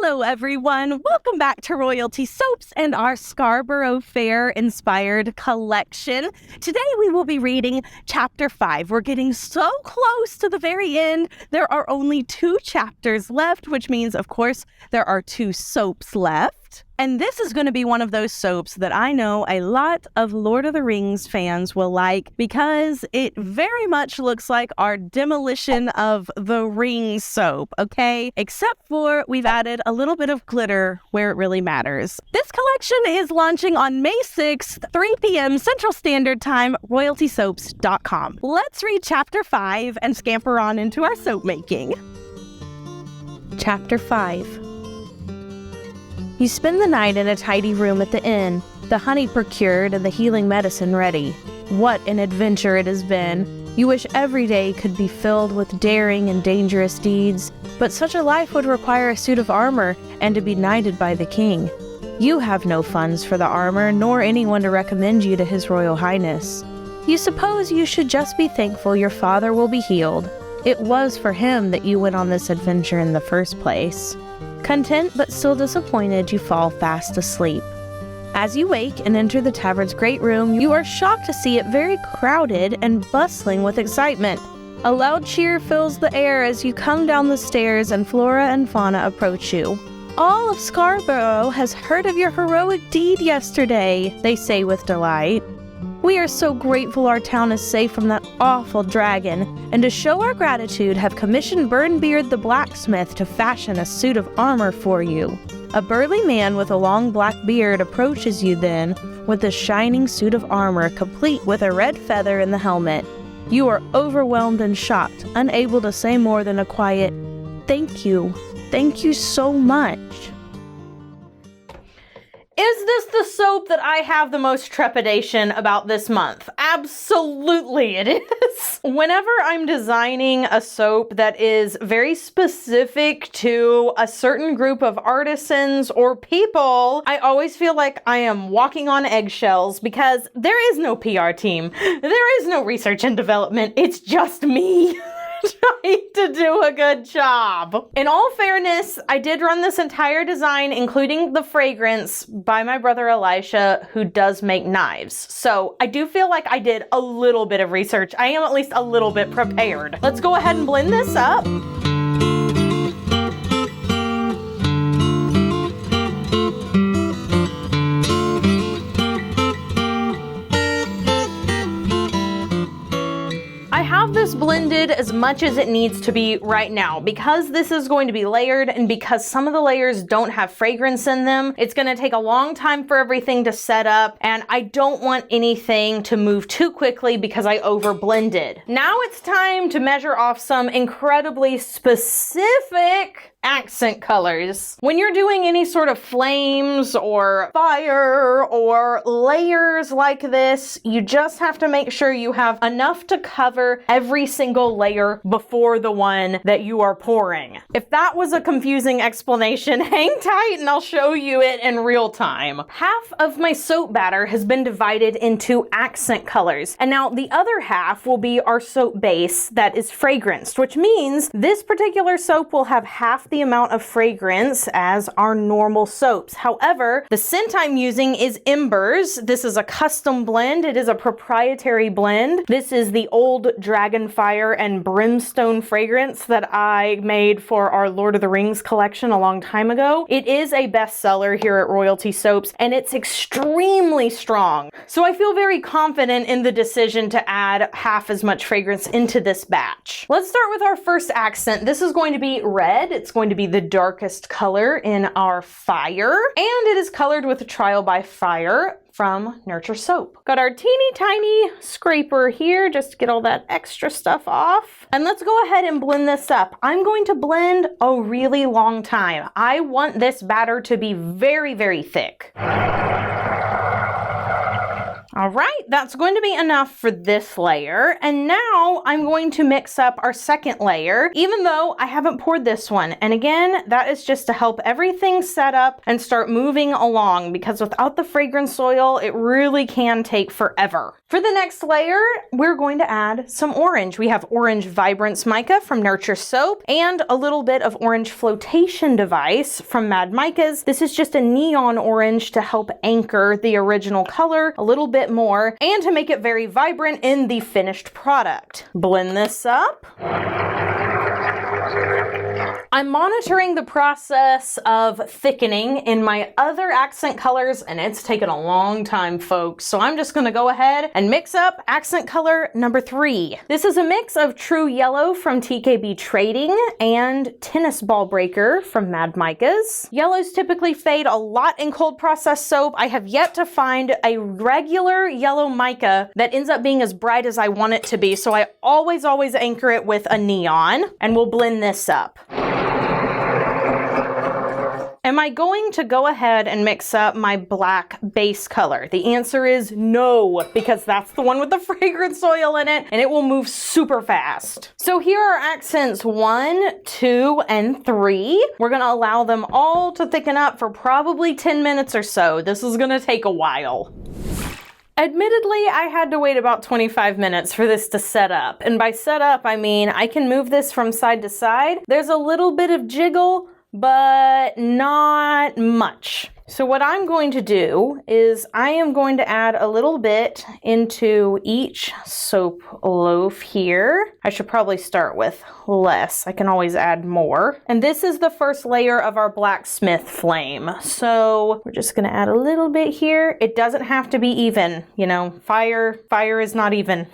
Hello everyone, welcome back to Royalty Soaps and our Scarborough Fair inspired collection. Today we will be reading chapter 5. We're getting so close to the very end. There are only 2 chapters left, which means of course there are 2 soaps left. And this is going to be one of those soaps that I know a lot of Lord of the Rings fans will like because it very much looks like our demolition of the ring soap, okay? Except for we've added a little bit of glitter where it really matters. This collection is launching on May 6th, 3 p.m. Central Standard Time, royaltysoaps.com. Let's read chapter 5 and scamper on into our soap making. Chapter 5. You spend the night in a tidy room at the inn, the honey procured and the healing medicine ready. What an adventure it has been. You wish every day could be filled with daring and dangerous deeds, but such a life would require a suit of armor and to be knighted by the king. You have no funds for the armor, nor anyone to recommend you to His Royal Highness. You suppose you should just be thankful your father will be healed. It was for him that you went on this adventure in the first place. Content but still disappointed, you fall fast asleep. As you wake and enter the tavern's great room, you are shocked to see it very crowded and bustling with excitement. A loud cheer fills the air as you come down the stairs and flora and fauna approach you. All of Scarborough has heard of your heroic deed yesterday, they say with delight. We are so grateful our town is safe from that awful dragon, and to show our gratitude have commissioned Burnbeard the blacksmith to fashion a suit of armor for you. A burly man with a long black beard approaches you then with a shining suit of armor complete with a red feather in the helmet. You are overwhelmed and shocked, unable to say more than a quiet, "Thank you. Thank you so much." Is this the soap that I have the most trepidation about this month? Absolutely it is. Whenever I'm designing a soap that is very specific to a certain group of artisans or people, I always feel like I am walking on eggshells because there is no PR team. There is no research and development. It's just me. Trying to do a good job. In all fairness, I did run this entire design, including the fragrance, by my brother Elisha, who does make knives. So I do feel like I did a little bit of research. I am at least a little bit prepared. Let's go ahead and blend this up. This blended as much as it needs to be right now. Because this is going to be layered and because some of the layers don't have fragrance in them, it's going to take a long time for everything to set up, and I don't want anything to move too quickly because I over blended. Now it's time to measure off some incredibly specific accent colors. When you're doing any sort of flames or fire or layers like this, you just have to make sure you have enough to cover every single layer before the one that you are pouring. If that was a confusing explanation, hang tight and I'll show you it in real time. Half of my soap batter has been divided into accent colors, and now the other half will be our soap base that is fragranced, which means this particular soap will have half the amount of fragrance as our normal soaps. However, the scent I'm using is Embers. This is a custom blend. It is a proprietary blend. This is the old Dragonfire and Brimstone fragrance that I made for our Lord of the Rings collection a long time ago. It is a bestseller here at Royalty Soaps, and it's extremely strong. So I feel very confident in the decision to add half as much fragrance into this batch. Let's start with our first accent. This is going to be red. It's going to be the darkest color in our fire, and it is colored with a Trial by Fire from Nurture Soap. Got our teeny tiny scraper here just to get all that extra stuff off. And let's go ahead and blend this up. I'm going to blend a really long time. I want this batter to be very, very thick. All right, that's going to be enough for this layer. And now I'm going to mix up our second layer, even though I haven't poured this one. And again, that is just to help everything set up and start moving along, because without the fragrance oil, it really can take forever. For the next layer, we're going to add some orange. We have Orange Vibrance Mica from Nurture Soap and a little bit of Orange Flotation Device from Mad Micas. This is just a neon orange to help anchor the original color a little bit more and to make it very vibrant in the finished product. Blend this up. I'm monitoring the process of thickening in my other accent colors, and it's taken a long time, folks. So I'm just gonna go ahead and mix up accent color number 3. This is a mix of True Yellow from TKB Trading and Tennis Ball Breaker from Mad Micas. Yellows typically fade a lot in cold process soap. I have yet to find a regular yellow mica that ends up being as bright as I want it to be. So I always anchor it with a neon, and we'll blend this up. Am I going to go ahead and mix up my black base color? The answer is no, because that's the one with the fragrance oil in it, and it will move super fast. So here are accents 1, 2, and 3. We're gonna allow them all to thicken up for probably 10 minutes or so. This is gonna take a while. Admittedly, I had to wait about 25 minutes for this to set up. And by set up, I mean I can move this from side to side. There's a little bit of jiggle, but not much. So what I'm going to do is I am going to add a little bit into each soap loaf here. I should probably start with less. I can always add more. And this is the first layer of our blacksmith flame. So we're just gonna add a little bit here. It doesn't have to be even, you know, fire is not even.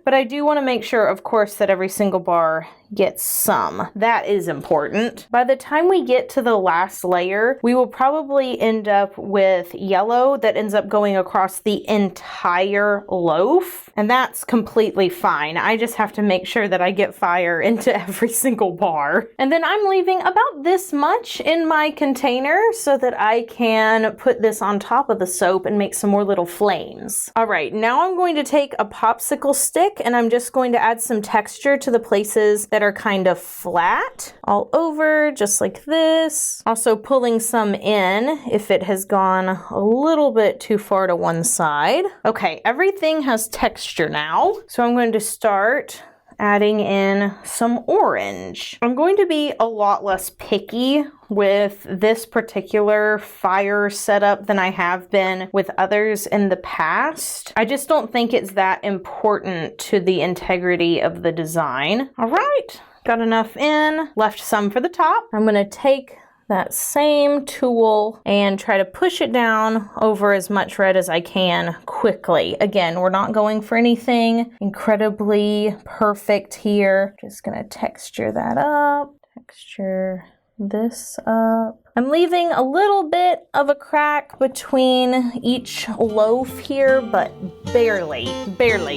But I do want to make sure, of course, that every single bar gets some. That is important. By the time we get to the last layer, we will probably end up with yellow that ends up going across the entire loaf. And that's completely fine. I just have to make sure that I get fire into every single bar. And then I'm leaving about this much in my container so that I can put this on top of the soap and make some more little flames. All right, now I'm going to take a popsicle stick and I'm just going to add some texture to the places that are kind of flat all over, just like this. Also pulling some in if it has gone a little bit too far to one side. Okay, everything has texture now. So I'm going to start adding in some orange. I'm going to be a lot less picky with this particular fire setup than I have been with others in the past. I just don't think it's that important to the integrity of the design. All right, got enough in, left some for the top. I'm gonna take that same tool and try to push it down over as much red as I can quickly. Again, we're not going for anything incredibly perfect here. Just gonna texture that up, texture this up. I'm leaving a little bit of a crack between each loaf here, but barely.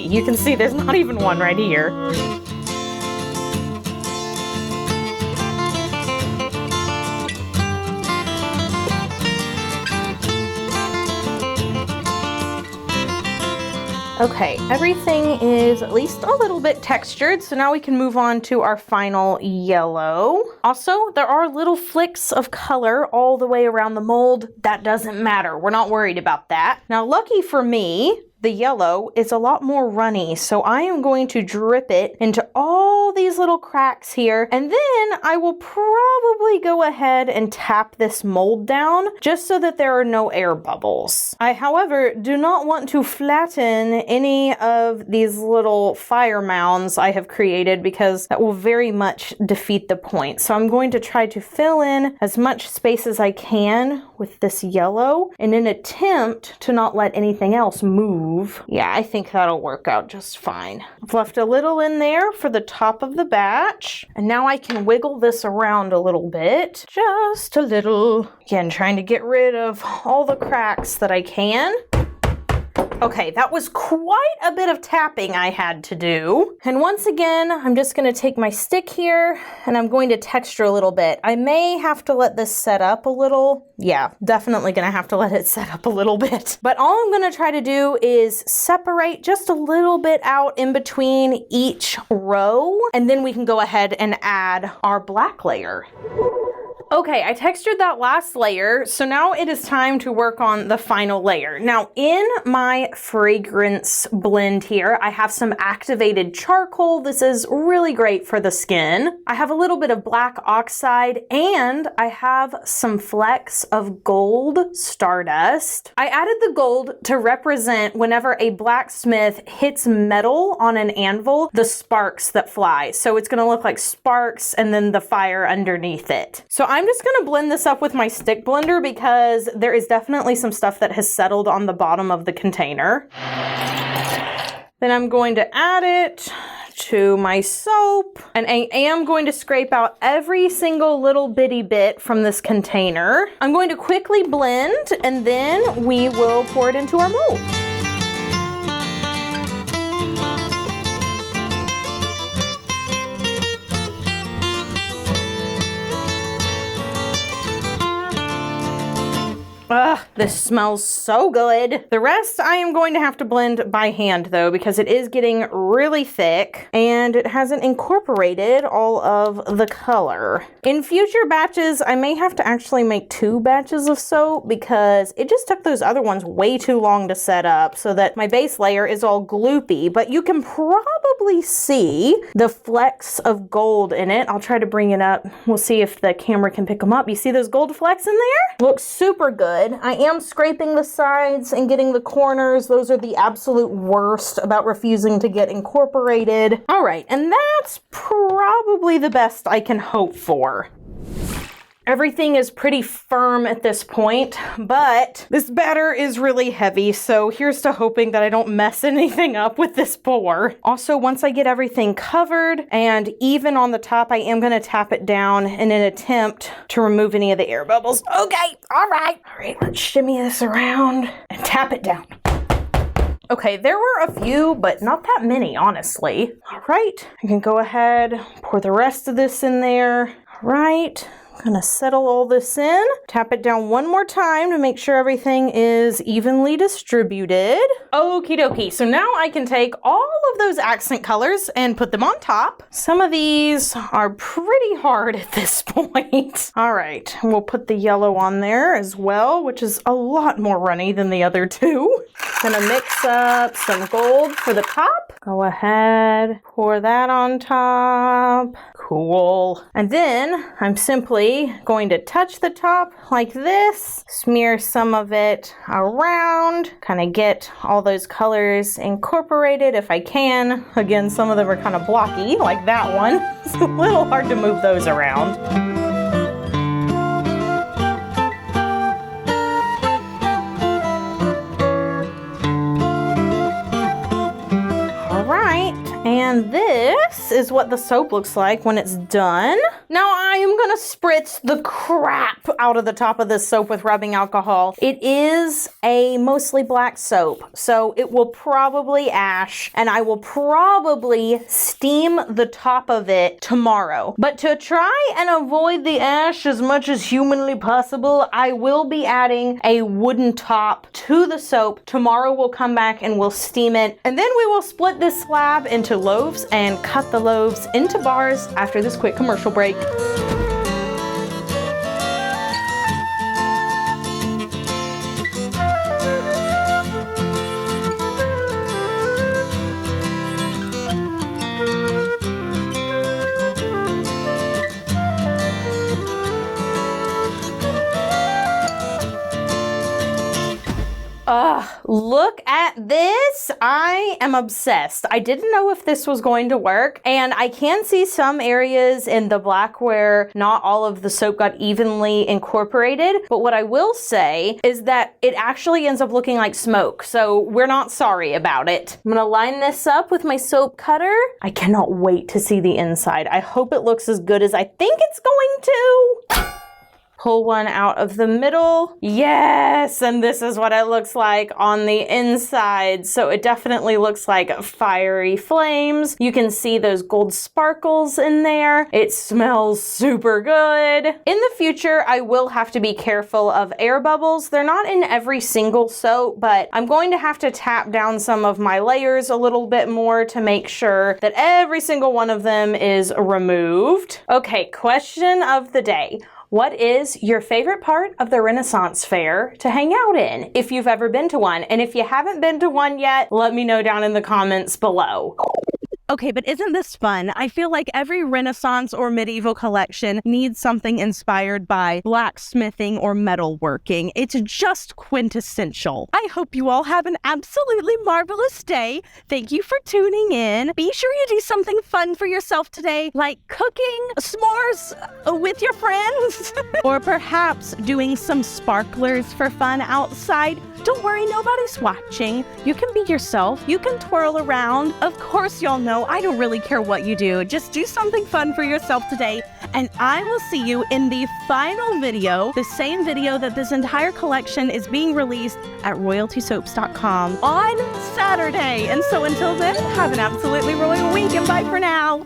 You can see there's not even one right here. Okay, everything is at least a little bit textured, so now we can move on to our final yellow. Also, there are little flicks of color all the way around the mold. That doesn't matter. We're not worried about that. Now, lucky for me, the yellow is a lot more runny, so I am going to drip it into all these little cracks here, and then I will probably go ahead and tap this mold down just so that there are no air bubbles. I, however, do not want to flatten any of these little fire mounds I have created because that will very much defeat the point. So I'm going to try to fill in as much space as I can with this yellow in an attempt to not let anything else move. Yeah, I think that'll work out just fine. I've left a little in there for the top of the batch, and now I can wiggle this around a little bit, just a little. Again, trying to get rid of all the cracks that I can. Okay, that was quite a bit of tapping I had to do. And once again, I'm just going to take my stick here and I'm going to texture a little bit. I may have to let this set up a little. Yeah, definitely going to have to let it set up a little bit. But all I'm going to try to do is separate just a little bit out in between each row, and then we can go ahead and add our black layer. Okay, I textured that last layer, so now it is time to work on the final layer. Now, in my fragrance blend here, I have some activated charcoal. This is really great for the skin. I have a little bit of black oxide, and I have some flecks of gold stardust. I added the gold to represent whenever a blacksmith hits metal on an anvil, the sparks that fly. So it's gonna look like sparks and then the fire underneath it. So I'm just gonna blend this up with my stick blender because there is definitely some stuff that has settled on the bottom of the container. Then I'm going to add it to my soap, and I am going to scrape out every single little bitty bit from this container. I'm going to quickly blend, and then we will pour it into our mold. Ugh, this smells so good. The rest I am going to have to blend by hand though, because it is getting really thick and it hasn't incorporated all of the color. In future batches, I may have to actually make 2 batches of soap because it just took those other ones way too long to set up so that my base layer is all gloopy, but you can probably see the flecks of gold in it. I'll try to bring it up. We'll see if the camera can pick them up. You see those gold flecks in there? Looks super good. I am scraping the sides and getting the corners. Those are the absolute worst about refusing to get incorporated. All right, and that's probably the best I can hope for. Everything is pretty firm at this point, but this batter is really heavy, so here's to hoping that I don't mess anything up with this pour. Also, once I get everything covered and even on the top, I am going to tap it down in an attempt to remove any of the air bubbles. Okay, all right, let's shimmy this around and tap it down. Okay, there were a few, but not that many, honestly. All right, I can go ahead, pour the rest of this in there. All right. I'm gonna settle all this in, tap it down one more time to make sure everything is evenly distributed. Okie dokie, so now I can take all of those accent colors and put them on top. Some of these are pretty hard at this point. All right, we'll put the yellow on there as well, which is a lot more runny than the other two. Gonna mix up some gold for the top. Go ahead, pour that on top. Cool. And then I'm simply going to touch the top like this, smear some of it around, kind of get all those colors incorporated if I can. Again, some of them are kind of blocky, like that one. It's a little hard to move those around. And this is what the soap looks like when it's done. Now I am gonna spritz the crap out of the top of this soap with rubbing alcohol. It is a mostly black soap, so it will probably ash, and I will probably steam the top of it tomorrow. But to try and avoid the ash as much as humanly possible, I will be adding a wooden top to the soap. Tomorrow we'll come back and we'll steam it, and then we will split this slab into loaves and cut the loaves into bars after this quick commercial break. Look at this. I am obsessed. I didn't know if this was going to work, and I can see some areas in the black where not all of the soap got evenly incorporated, but what I will say is that it actually ends up looking like smoke, so we're not sorry about it. I'm gonna line this up with my soap cutter. I cannot wait to see the inside. I hope it looks as good as I think it's going to. pull one out of the middle. Yes, and this is what it looks like on the inside. So it definitely looks like fiery flames. You can see those gold sparkles in there. It smells super good. In the future, I will have to be careful of air bubbles. They're not in every single soap, but I'm going to have to tap down some of my layers a little bit more to make sure that every single one of them is removed. Okay, question of the day. What is your favorite part of the Renaissance Fair to hang out in, if you've ever been to one? And if you haven't been to one yet, let me know down in the comments below. Okay, but isn't this fun? I feel like every Renaissance or medieval collection needs something inspired by blacksmithing or metalworking. It's just quintessential. I hope you all have an absolutely marvelous day. Thank you for tuning in. Be sure you do something fun for yourself today, like cooking s'mores with your friends, or perhaps doing some sparklers for fun outside. Don't worry, nobody's watching. You can be yourself. You can twirl around. Of course, y'all know I don't really care what you do. Just do something fun for yourself today, and I will see you in the final video, the same video that this entire collection is being released at royaltysoaps.com on Saturday. And so until then, have an absolutely royal week, and bye for now.